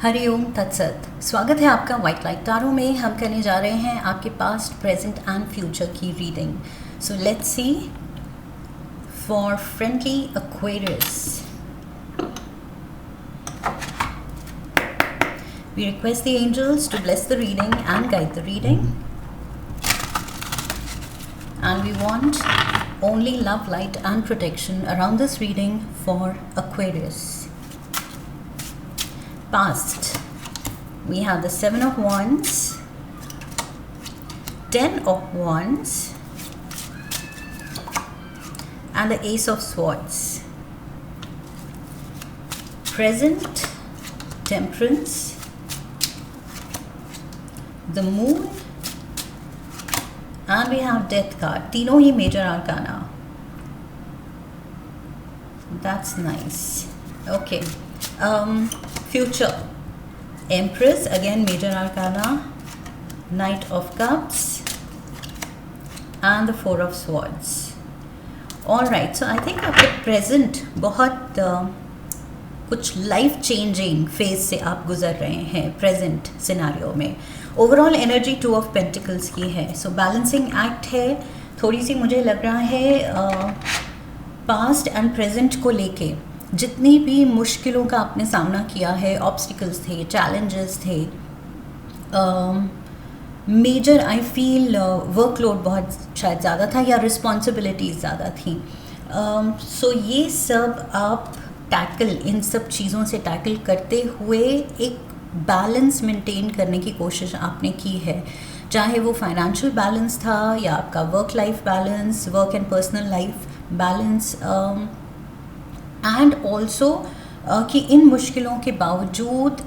हरिओम तत्सत। स्वागत है आपका वाइट लाइट टारो में। हम करने जा रहे हैं आपके पास्ट, प्रेजेंट एंड फ्यूचर की reading. So let's see for friendly Aquarius. We request the angels to bless the reading and guide the reading. And we want only love, light and protection around this reading for Aquarius. Past, we have the 7 of Wands, 10 of Wands and the Ace of Swords. Present, Temperance, the Moon and we have Death card. तीनों ही major arcana. That's nice. Okay. Future, Empress, again major arcana, Knight of Cups and the 4 of Swords. Alright, so I think आपके present बहुत कुछ life changing phase से आप गुजर रहे हैं present scenario में। ओवरऑल एनर्जी 2 ऑफ पेंटिकल्स की है, सो बैलेंसिंग एक्ट है। थोड़ी सी मुझे लग रहा है पास्ट एंड प्रेजेंट को लेके जितनी भी मुश्किलों का आपने सामना किया है, ऑब्स्टिकल्स थे, चैलेंजेस थे, मेजर आई फील वर्कलोड बहुत शायद ज़्यादा था या रिस्पॉन्सिबिलिटीज़ ज़्यादा थी। सो ये सब आप इन सब चीज़ों से टैकल करते हुए एक बैलेंस मेंटेन करने की कोशिश आपने की है, चाहे वो फाइनेंशियल बैलेंस था या आपका work life balance, work and personal life balance, and also कि इन मुश्किलों के बावजूद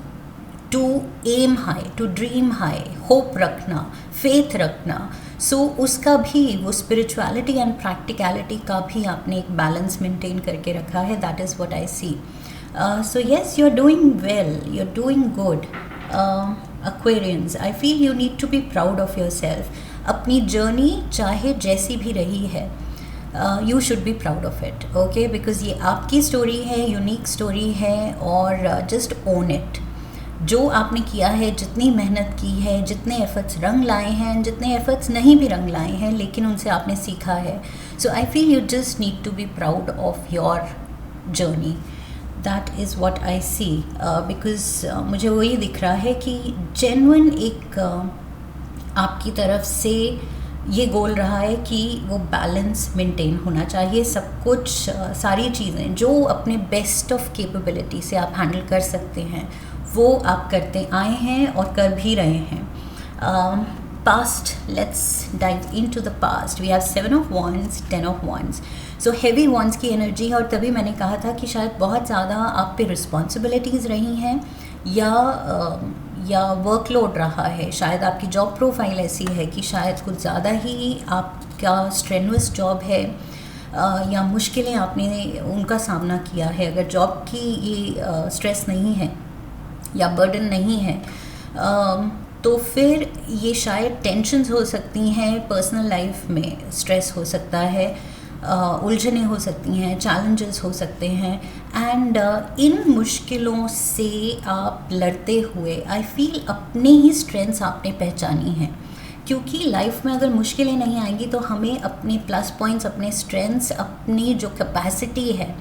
to aim high, to dream high, hope रखना, फेथ रखना। सो उसका भी वो स्पिरिचुअलिटी एंड प्रैक्टिकलिटी का भी आपने एक बैलेंस मेंटेन करके रखा है। That is what I see. So yes, you are doing well, you are doing good Aquarians. I feel you need to be proud of yourself. अपनी journey चाहे जैसी भी रही है, you should be proud of it, okay, because ये आपकी story है, unique story है और जस्ट ओन इट। जो आपने किया है, जितनी मेहनत की है, जितने एफर्ट्स रंग लाए हैं, जितने एफर्ट्स नहीं भी रंग लाए हैं लेकिन उनसे आपने सीखा है, so I feel you just need to be proud of your journey. That is what I see, because मुझे वही दिख रहा है कि जेन्युइन एक आपकी तरफ से ये गोल रहा है कि वो बैलेंस मेंटेन होना चाहिए। सब कुछ सारी चीज़ें जो अपने बेस्ट ऑफ कैपेबिलिटी से आप हैंडल कर सकते हैं वो आप करते आए हैं और कर भी रहे हैं। Past, let's dive into the past. We have 7 of wands, 10 of wands. So heavy wands की एनर्जी है और तभी मैंने कहा था कि शायद बहुत ज़्यादा आप पे रिस्पॉन्सिबिलिटीज़ रही हैं या वर्कलोड रहा है। शायद आपकी जॉब प्रोफाइल ऐसी है कि शायद कुछ ज़्यादा ही आपका स्ट्रेनुअस जॉब है, या मुश्किलें आपने उनका सामना किया है। अगर जॉब की ये स्ट्रेस नहीं है या बर्डन नहीं है, तो फिर ये शायद टेंशन्स हो सकती हैं, पर्सनल लाइफ में स्ट्रेस हो सकता है, उलझनें हो सकती हैं, चैलेंजेस हो सकते हैं। एंड इन मुश्किलों से आप लड़ते हुए आई फील अपने ही स्ट्रेंथ्स आपने पहचानी हैं, क्योंकि लाइफ में अगर मुश्किलें नहीं आएंगी तो हमें अपने प्लस पॉइंट्स, अपने स्ट्रेंथ्स, अपनी जो कैपेसिटी है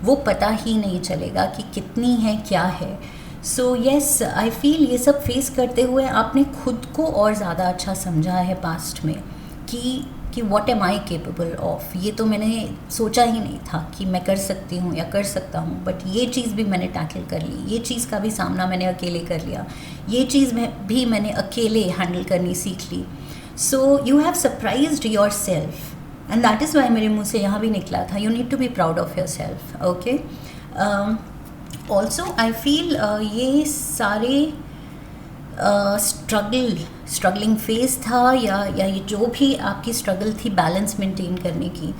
वो पता ही नहीं चलेगा कि कितनी है, क्या है। सो येस, आई फील ये सब फेस करते हुए आपने खुद को और ज़्यादा अच्छा समझा है पास्ट में कि what am I capable of. ये तो मैंने सोचा ही नहीं था कि मैं कर सकती हूँ या कर सकता हूँ, बट ये चीज़ भी मैंने टैकल कर ली, ये चीज़ का भी सामना मैंने अकेले कर लिया, ये चीज़ भी मैंने अकेले हैंडल करनी सीख ली। So you have surprised yourself and that is why मेरे मुँह से यहाँ भी निकला था, you need to be proud of yourself, okay. Also I feel ये सारे स्ट्रगलिंग फेज था या ये जो भी आपकी स्ट्रगल थी बैलेंस मेंटेन करने की,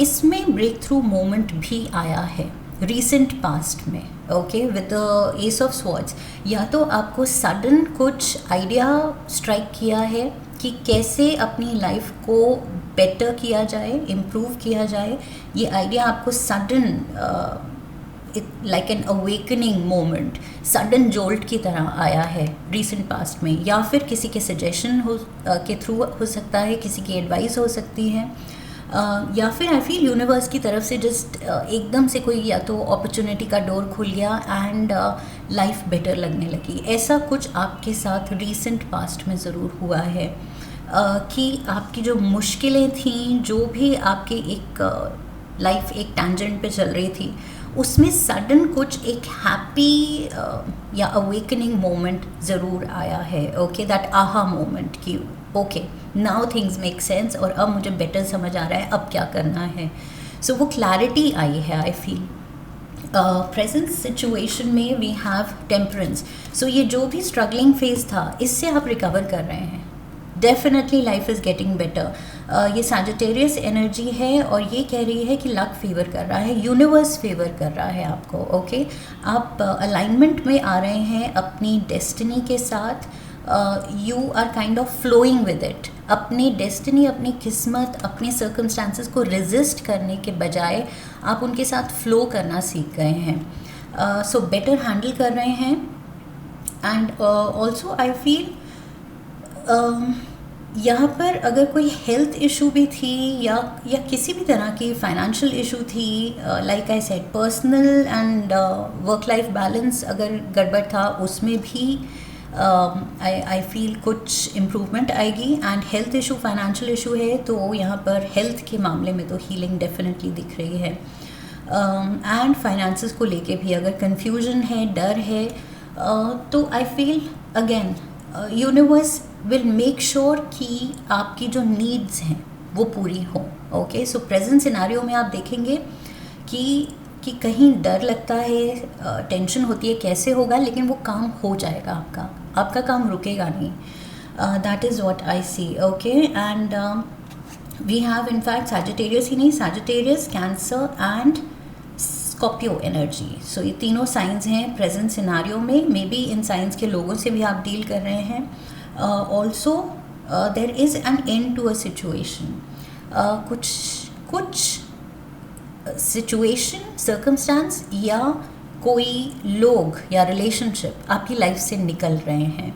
इसमें ब्रेक थ्रू मोमेंट भी आया है रीसेंट पास्ट में, okay, with the S of swords. या तो आपको सडन कुछ आइडिया स्ट्राइक किया है कि कैसे अपनी लाइफ को बेटर किया जाए, इम्प्रूव किया जाए। ये आइडिया आपको sudden like an awakening moment, sudden jolt की तरह आया है रिसेंट पास्ट में, या फिर किसी के सजेशन के थ्रू हो सकता है, किसी की एडवाइस हो सकती है, या फिर आई फील यूनिवर्स की तरफ से जस्ट एकदम से कोई या तो अपॉर्चुनिटी का डोर खुल गया एंड लाइफ बेटर लगने लगी। ऐसा कुछ आपके साथ रिसेंट पास्ट में ज़रूर हुआ है कि आपकी जो मुश्किलें थीं, जो भी आपके एक लाइफ एक टैंजेंट पे चल रही थी, उसमें सडन कुछ एक हैप्पी या अवेकनिंग मोमेंट ज़रूर आया है। ओके, दैट आहा मोमेंट की okay now things make sense, और अब मुझे बेटर समझ आ रहा है अब क्या करना है। सो वो क्लैरिटी आई है आई फील। प्रेजेंट सिचुएशन में वी हैव टेम्परेंस। सो ये जो भी स्ट्रगलिंग फेज था, इससे आप रिकवर कर रहे हैं। Definitely life is getting better. ये सैजिटेरियस एनर्जी है और ये कह रही है कि लक फेवर कर रहा है, यूनिवर्स फेवर कर रहा है आपको। ओके, आप अलाइनमेंट में आ रहे हैं अपनी डेस्टिनी के साथ। You are kind of flowing with it. अपनी डेस्टिनी, अपनी किस्मत, अपने सर्कमस्टांसेस को रेजिस्ट करने के बजाय आप उनके साथ फ्लो करना सीख गए हैं। सो बेटर हैंडल कर रहे हैं। एंड ऑल्सो आई फील यहाँ पर अगर कोई हेल्थ इशू भी थी या किसी भी तरह की फाइनेंशियल इशू थी, like I said personal and work life balance अगर गड़बड़ था, उसमें भी आई फील कुछ इम्प्रूवमेंट आएगी। And health issue, financial issue है तो यहाँ पर हेल्थ के मामले में तो हीलिंग डेफिनेटली दिख रही है। एंड फाइनेंसेस को लेके भी अगर कन्फ्यूजन है, डर है, तो I feel again universe will make sure कि आपकी जो नीड्स हैं वो पूरी हों। ओके, सो प्रेजेंट सिनारियो में आप देखेंगे कि कहीं डर लगता है, टेंशन होती है कैसे होगा, लेकिन वो काम हो जाएगा, आपका काम रुकेगा नहीं। That is what I see. Okay, and we have in fact Sagittarius ही नहीं, Sagittarius, cancer and Scorpio energy. So ये तीनों साइंस हैं प्रेजेंट सिनारियो में। मे बी इन साइंस के लोगों से भी आप डील कर रहे हैं। Also there is an end to a situation. कुछ सिचुएशन, सर्कमस्टांस या कोई लोग या रिलेशनशिप आपकी लाइफ से निकल रहे हैं।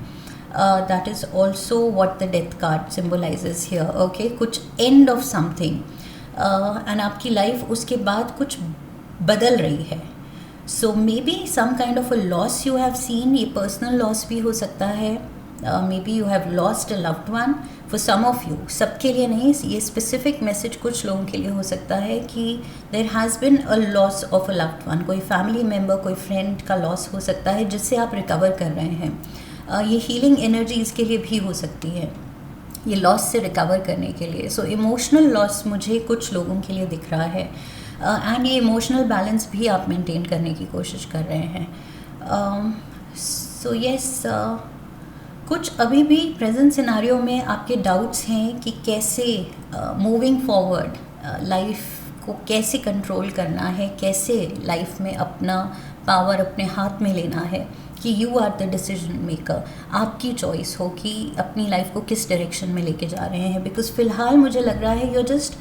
That is also what the death card symbolises here. Okay, कुछ एंड ऑफ समथिंग एंड आपकी लाइफ उसके बाद कुछ बदल रही है। So maybe some kind of a loss you have seen. ये पर्सनल लॉस भी हो सकता है। Maybe you have lost a loved one for some of you, सबके लिए नहीं। ये स्पेसिफिक मैसेज कुछ लोगों के लिए हो सकता है कि there has been a loss of a loved one. कोई फैमिली मेम्बर, कोई फ्रेंड का लॉस हो सकता है जिससे आप रिकवर कर रहे हैं। ये हीलिंग एनर्जी इसके लिए भी हो सकती है, ये लॉस से रिकवर करने के लिए। सो इमोशनल लॉस मुझे कुछ लोगों के लिए दिख रहा है। एंड ये इमोशनल बैलेंस भी आप मेंटेन करने की कोशिश कर रहे हैं। सो यस, कुछ अभी भी प्रेजेंट सिनारियो में आपके डाउट्स हैं कि कैसे मूविंग फॉरवर्ड लाइफ को कैसे कंट्रोल करना है, कैसे लाइफ में अपना पावर अपने हाथ में लेना है, कि you are the decision maker. आपकी चॉइस हो कि अपनी लाइफ को किस डायरेक्शन में लेके जा रहे हैं। बिकॉज फ़िलहाल मुझे लग रहा है you are just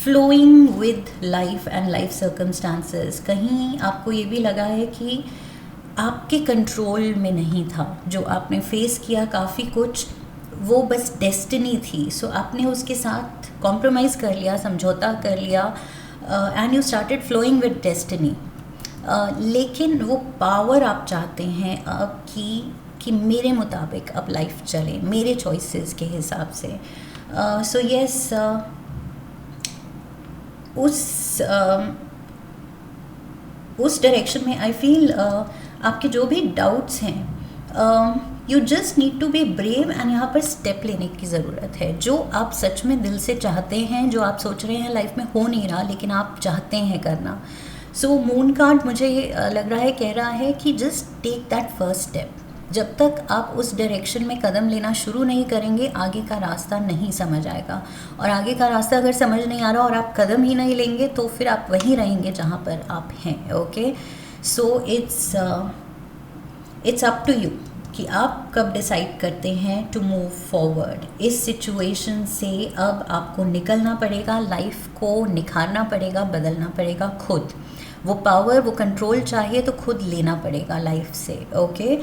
flowing with life and life circumstances. कहीं आपको ये भी लगा है कि आपके कंट्रोल में नहीं था, जो आपने फेस किया काफ़ी कुछ, वो बस डेस्टिनी थी। सो आपने उसके साथ कॉम्प्रोमाइज़ कर लिया, समझौता कर लिया, and you started flowing with destiny. लेकिन वो पावर आप चाहते हैं अब कि मेरे मुताबिक अब लाइफ चले, मेरे चॉइसेस के हिसाब से। सो यस, उस डायरेक्शन में आई फील आपके जो भी डाउट्स हैं, you just need to be brave and यहाँ पर स्टेप लेने की ज़रूरत है। जो आप सच में दिल से चाहते हैं, जो आप सोच रहे हैं लाइफ में हो नहीं रहा लेकिन आप चाहते हैं करना। सो मून कार्ड मुझे लग रहा है, कह रहा है कि just take that first step. जब तक आप उस डायरेक्शन में कदम लेना शुरू नहीं करेंगे, आगे का रास्ता नहीं समझ आएगा। और आगे का रास्ता अगर समझ नहीं आ रहा और आप कदम ही नहीं लेंगे तो फिर आप वहीं रहेंगे जहाँ पर आप हैं। Okay, so it's up to you कि आप कब डिसाइड करते हैं टू मूव फॉरवर्ड। इस सिचुएशन से अब आपको निकलना पड़ेगा, लाइफ को निखारना पड़ेगा, बदलना पड़ेगा खुद। वो पावर, वो कंट्रोल चाहिए तो खुद लेना पड़ेगा लाइफ से. Okay.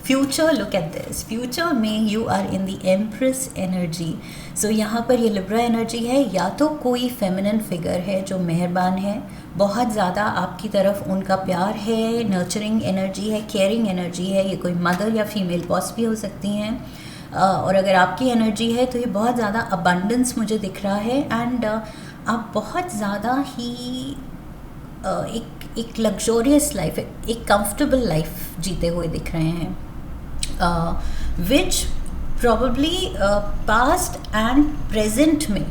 Future, look at this. Future में you are in the empress energy. So यहाँ पर ये लिब्रा एनर्जी है. या तो कोई फेमिनिन फिगर है जो मेहरबान है, बहुत ज़्यादा आपकी तरफ उनका प्यार है, नर्चरिंग एनर्जी है, केयरिंग एनर्जी है. ये कोई मदर या फीमेल बॉस भी हो सकती हैं. और अगर आपकी एनर्जी है तो ये बहुत ज़्यादा अबंडेंस मुझे दिख रहा है. एंड आप बहुत ज़्यादा ही एक लग्जोरियस लाइफ, एक कंफर्टेबल लाइफ जीते हुए दिख रहे हैं. Which probably past and present में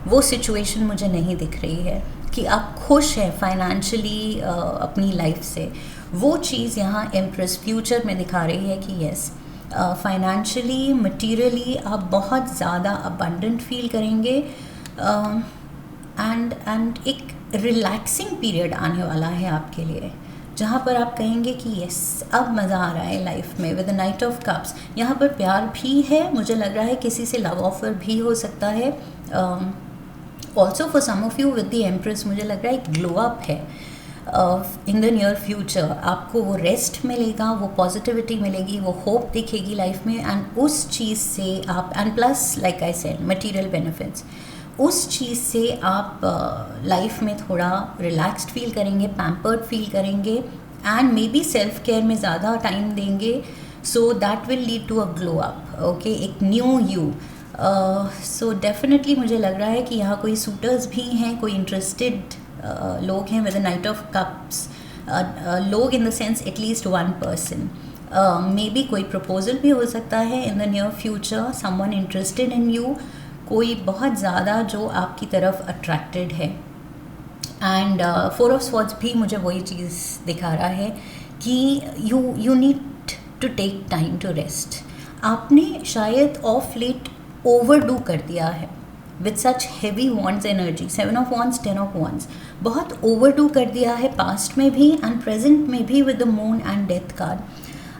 वो सिचुएशन मुझे नहीं दिख रही है कि आप खुश हैं फाइनेंशियली अपनी लाइफ से. वो चीज़ यहाँ एम्प्रेस फ्यूचर में दिखा रही है कि यस, फाइनेंशियली, मटीरियली आप बहुत ज़्यादा अबंडेंट फील करेंगे. एंड एक रिलैक्सिंग पीरियड आने वाला है आपके लिए, जहाँ पर आप कहेंगे कि यस, अब मज़ा आ रहा है लाइफ में. With the knight of cups यहाँ पर प्यार भी है, मुझे लग रहा है किसी से लव ऑफर भी हो सकता है. Also for some of you with the empress मुझे लग रहा है एक ग्लो अप है इन द नियर फ्यूचर. आपको वो रेस्ट मिलेगा, वो पॉजिटिविटी मिलेगी, वो होप दिखेगी लाइफ में. एंड उस चीज़ से आप, and plus like I said material benefits, उस चीज़ से आप लाइफ में थोड़ा रिलैक्स्ड फील करेंगे, पैम्पर्ड फील करेंगे. And maybe self care में ज़्यादा टाइम देंगे. So that will lead to a glow up. Okay, एक न्यू यू. सो डेफिनेटली मुझे लग रहा है कि यहाँ कोई सूटर्स भी हैं, कोई इंटरेस्टेड लोग हैं with the knight of cups. लोग in the sense at least one person. Maybe कोई प्रपोजल भी हो सकता है in the near future, someone interested in you, कोई बहुत ज़्यादा जो आपकी तरफ अट्रैक्टेड है. एंड फोर ऑफ स्वॉर्ड्स भी मुझे वही चीज़ दिखा रहा है कि you need to take time to rest. आपने शायद ऑफ लेट ओवरडू कर दिया है with such heavy wands energy. 7 of wands, 10 of wands, बहुत ओवरडू कर दिया है पास्ट में भी एंड प्रेजेंट में भी with the moon and death card.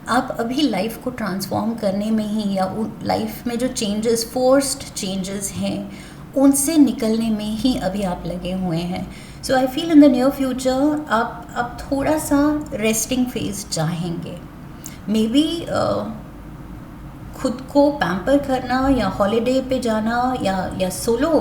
आप अभी लाइफ को ट्रांसफॉर्म करने में ही, या लाइफ में जो चेंजेस, फोर्स्ड चेंजेस हैं, उनसे निकलने में ही अभी आप लगे हुए हैं. So I feel in the near future आप थोड़ा सा रेस्टिंग फेज चाहेंगे. मे बी खुद को पैम्पर करना, या हॉलीडे पे जाना, या सोलो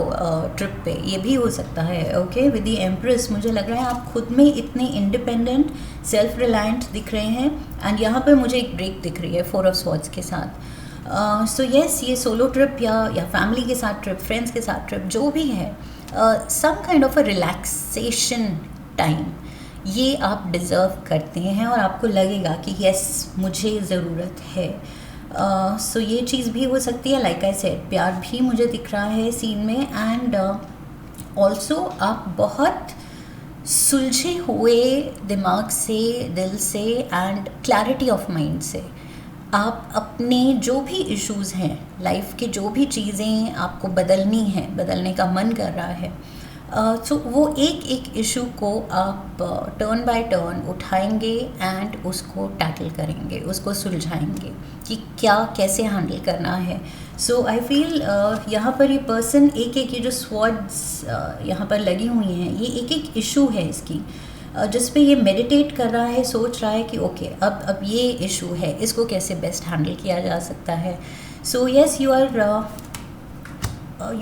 ट्रिप पे, ये भी हो सकता है. ओके, विद द एम्प्रेस मुझे लग रहा है आप खुद में इतने इंडिपेंडेंट, सेल्फ रिलायंट दिख रहे हैं. एंड यहाँ पर मुझे एक ब्रेक दिख रही है 4 ऑफ स्वॉर्ड्स के साथ. सो येस, ये सोलो ट्रिप या फैमिली के साथ ट्रिप, फ्रेंड्स के साथ ट्रिप, जो भी है, some kind of a relaxation time, ये आप डिज़र्व करते हैं और आपको लगेगा कि येस, मुझे ज़रूरत है. सो ये चीज़ भी हो सकती है. लाइक आई सेड, प्यार भी मुझे दिख रहा है सीन में. एंड ऑल्सो आप बहुत सुलझे हुए दिमाग से, दिल से, एंड क्लैरिटी ऑफ माइंड से आप अपने जो भी इश्यूज़ हैं, लाइफ की जो भी चीज़ें आपको बदलनी हैं, बदलने का मन कर रहा है, सो वो एक एक इशू को आप टर्न बाय टर्न उठाएंगे एंड उसको टैकल करेंगे, उसको सुलझाएंगे कि क्या कैसे हैंडल करना है. सो आई फील यहाँ पर ये पर्सन, एक एक ये जो स्वॉर्ड्स यहाँ पर लगी हुई हैं, ये एक एक इशू है इसकी, जिस पे ये मेडिटेट कर रहा है, सोच रहा है कि ओके, अब ये इशू है, इसको कैसे बेस्ट हैंडल किया जा सकता है. So yes, you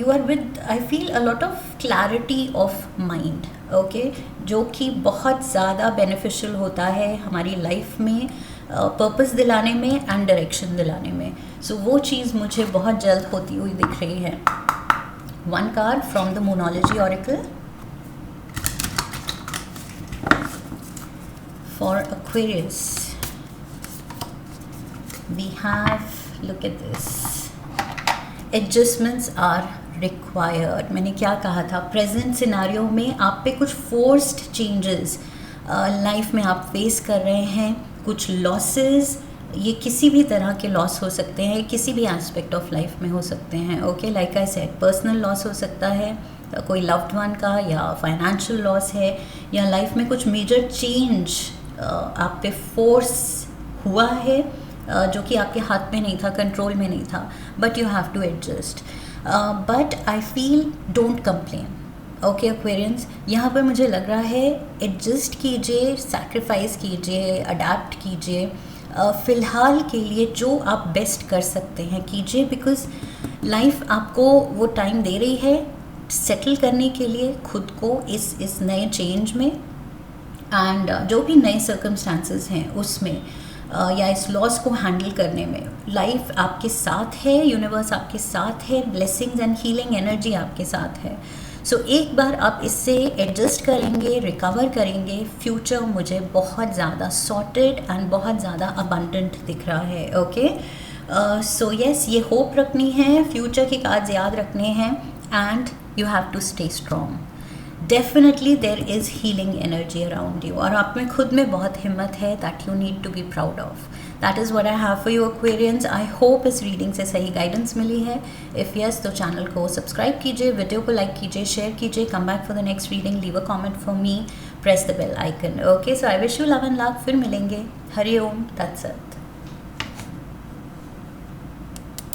are with, I feel a lot of clarity of mind. Okay, जो कि बहुत ज़्यादा बेनिफिशियल होता है हमारी लाइफ में, पर्पस दिलाने में एंड डायरेक्शन दिलाने में. सो वो चीज़ मुझे बहुत जल्द होती हुई दिख रही है. One card from the Moonology oracle for Aquarius. We have, look at this, adjustments are required. मैंने क्या कहा था, प्रेजेंट सिनारियो में आप पे कुछ फोर्स्ड चेंजेस लाइफ में आप फेस कर रहे हैं, कुछ लॉसेस, ये किसी भी तरह के लॉस हो सकते हैं, किसी भी एस्पेक्ट ऑफ लाइफ में हो सकते हैं. Okay, like I said, personal loss हो सकता है, कोई लव्ड वन का, या फाइनेंशियल लॉस है, या लाइफ में कुछ मेजर चेंज आप पे फोर्स हुआ है जो कि आपके हाथ में नहीं था, कंट्रोल में नहीं था, but you have to adjust. But I feel don't complain. Okay Aquarians, यहाँ पर मुझे लग रहा है एडजस्ट कीजिए, सैक्रिफाइस कीजिए, अडेप्ट कीजिए, फ़िलहाल के लिए जो आप बेस्ट कर सकते हैं कीजिए, बिकॉज़ लाइफ आपको वो टाइम दे रही है सेटल करने के लिए खुद को इस नए चेंज में, एंड जो भी नए सर्कमस्टांसेस हैं उसमें या इस लॉस को हैंडल करने में लाइफ आपके साथ है, यूनिवर्स आपके साथ है, ब्लेसिंग्स एंड हीलिंग एनर्जी आपके साथ है। सो एक बार आप इससे एडजस्ट करेंगे, रिकवर करेंगे, फ्यूचर मुझे बहुत ज़्यादा सॉर्टेड एंड बहुत ज़्यादा अबंडेंट दिख रहा है। ओके, सो यस, ये होप रखनी है, फ्यूचर के कार्ड्स याद रखने हैं, and you have to stay strong. Definitely there is healing energy around you, और आप में खुद में बहुत हिम्मत है, that you need to be proud of. That is what I have for you Aquarians. I hope इस रीडिंग से सही गाइडेंस मिली है। इफ़ यस, तो चैनल को सब्सक्राइब कीजिए, वीडियो को लाइक कीजिए, शेयर कीजिए, come back for the next reading, leave a comment for me, press the bell icon. Okay, so I wish you love and luck. फिर मिलेंगे। हरि ओम तत्सत।